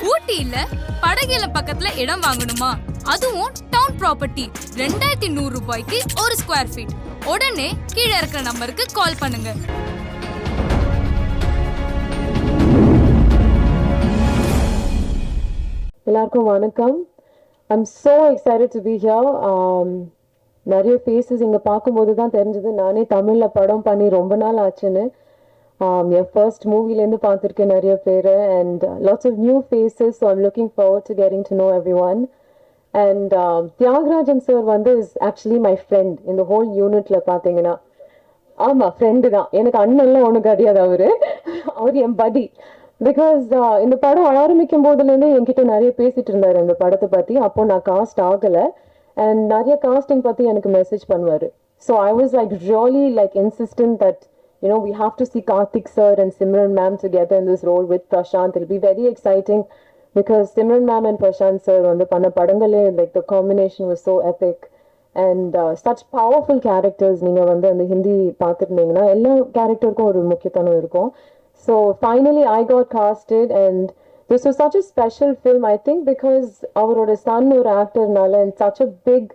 ஊட்டியில படகுல பக்கத்துல இடம் வாங்கணுமா? அதுவும் டவுன் ப்ராப்பர்ட்டி 2100 ரூபாய்க்கு ஒரு ஸ்கொயர் ஃபீட். உடனே கீழே இருக்கிற நம்பருக்கு கால் பண்ணுங்க. எல்லாருக்கும் வணக்கம். I'm so excited to be here. நிறைய ஃபேஸஸ் இங்கே பார்க்கும்போது தான் தெரிஞ்சது நானே தமிழில் படம் பண்ணி ரொம்ப நாள் ஆச்சுன்னு. என் ஃபர்ஸ்ட் மூவிலேருந்து பார்த்துருக்கேன் நிறைய பேர் and lots of new faces. So I'm looking forward to getting to know every one. And Thiyagarajan sir வந்து இஸ் ஆக்சுவலி மை ஃப்ரெண்ட் இந்த ஹோல் யூனிட்ல பார்த்தீங்கன்னா. ஆமாம், ஃப்ரெண்டு தான். எனக்கு அண்ணன்லாம் ஒன்றும் கிடையாது. அவர் என் படி. பிகாஸ் இந்த படம் ஆரம்பிக்கும் போதுலேருந்தே என்கிட்ட நிறைய பேசிட்டு இருந்தார் இந்த படத்தை பற்றி. அப்போ நான் காஸ்ட் ஆகலை அண்ட் நிறைய காஸ்டிங் பற்றி எனக்கு மெசேஜ் பண்ணுவார். So I was like really like insistent that we have to see Karthik sir and Simran ma'am together in this role with Prashant. It'll be very exciting because Simran ma'am and Prashant sir on the Panappadangale, like the combination was so epic and such powerful characters. Neenga vandu and Hindi paathirundinga ella character ku oru mukkiyathanam irukum. So finally I got casted and this was such a special film, I think, because avaroda son or actor nala and such a big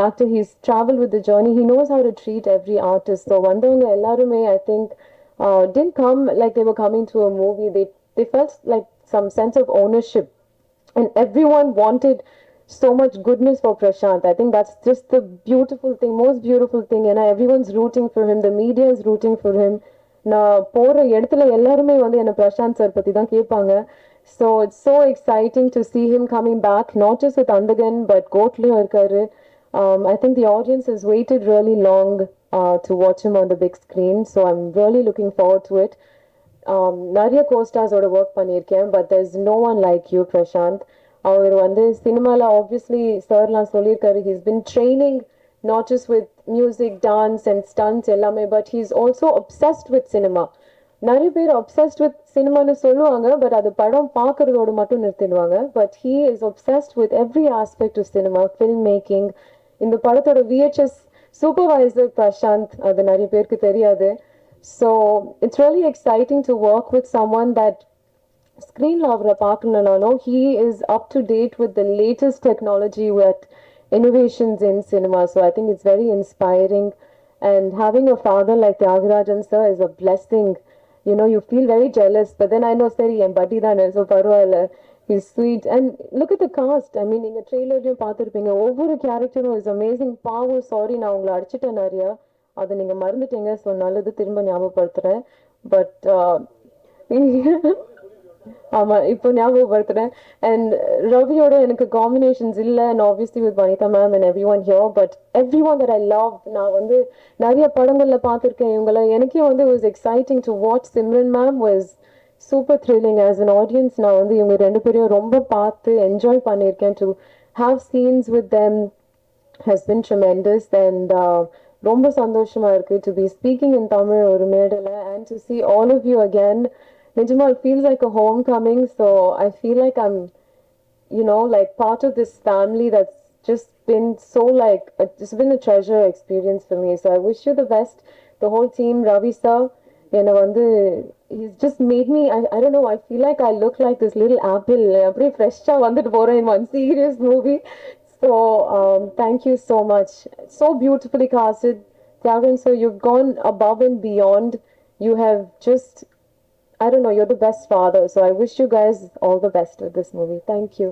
actor, he's traveled with the journey, he knows how to treat every artist. So vandavanga ellarume I think didn't come like they were coming to a movie. They felt like some sense of ownership and everyone wanted so much goodness for Prashant. I think that's just the beautiful thing, most beautiful thing, and everyone's rooting for him, the media is rooting for him. Na pora edathila ellarume vandu ena Prashant sir patti dhaan kepanga. So it's so exciting to see him coming back, not just with Andagan but Kotliyo irkaru. I think the audience has waited really long to watch him on the big screen, so I'm really looking forward to it. Nariya co-stars oda work pannirken, but there's no one like you, Prashant. Our vandu cinema la obviously sir la sollirkaru, he's been training not just with music, dance and stunts ellame, but he's also obsessed with cinema. நிறைய பேர் obsessed with சினிமான்னு சொல்லுவாங்க, but அது படம் பார்க்கறதோடு மட்டும் நிறுத்திடுவாங்க. But he is obsessed with every aspect of cinema, film making. இந்த படத்தோட VHS சூப்பர்வைசர் பிரசாந்த், அது நிறைய பேருக்கு தெரியாது. So it's really exciting to work with someone that ஸ்க்ரீனில் அவரை பார்க்கணுன்னாலும் he is up to date with the latest technology with innovations in cinema. So I think it's very inspiring, and having a father like Tyagarajan sir is a blessing. You feel very jealous, but then I know seri en buddy dhaan, so paravailla, he's sweet. And look at the cast. I mean, in the trailer you paathirpinga ovvoru character is amazing. Paavo, sorry na ungala adichita nariya, adu neenga marunditeenga, so nalladhu thirumba nyabagappadutren. But ஆமா, இப்போ ஞாபகப்படுத்துறேன். And ரவியோட எனக்கு combinations இல்லை, and obviously with Vanitha ma'am and every one here. But every one that I love, நான் வந்து நிறைய படங்கள்ல பார்த்துருக்கேன் இவங்களை. எனக்கே வந்து was exciting to watch Simran ma'am. Was super thrilling as an audience. நான் வந்து இவங்க ரெண்டு பேரையும் ரொம்ப பார்த்து என்ஜாய் பண்ணியிருக்கேன். To have scenes with them has been tremendous. And ரொம்ப சந்தோஷமா இருக்கு டு பி ஸ்பீக்கிங் இன் தமிழ் ஒரு மேடையில் and to see all of you again. Nijama, it feels like a homecoming, so I feel like I'm, like part of this family that's just been so like, it's been a treasure experience for me. So I wish you the best, the whole team, Ravi sir, he's just made me, I don't know, I feel like I look like this little apple, pretty fresh in one serious movie. So thank you so much. So beautifully casted. Tyagarajan sir, you've gone above and beyond. You have just, I don't know, you're the best father. So I wish you guys all the best with this movie. Thank you.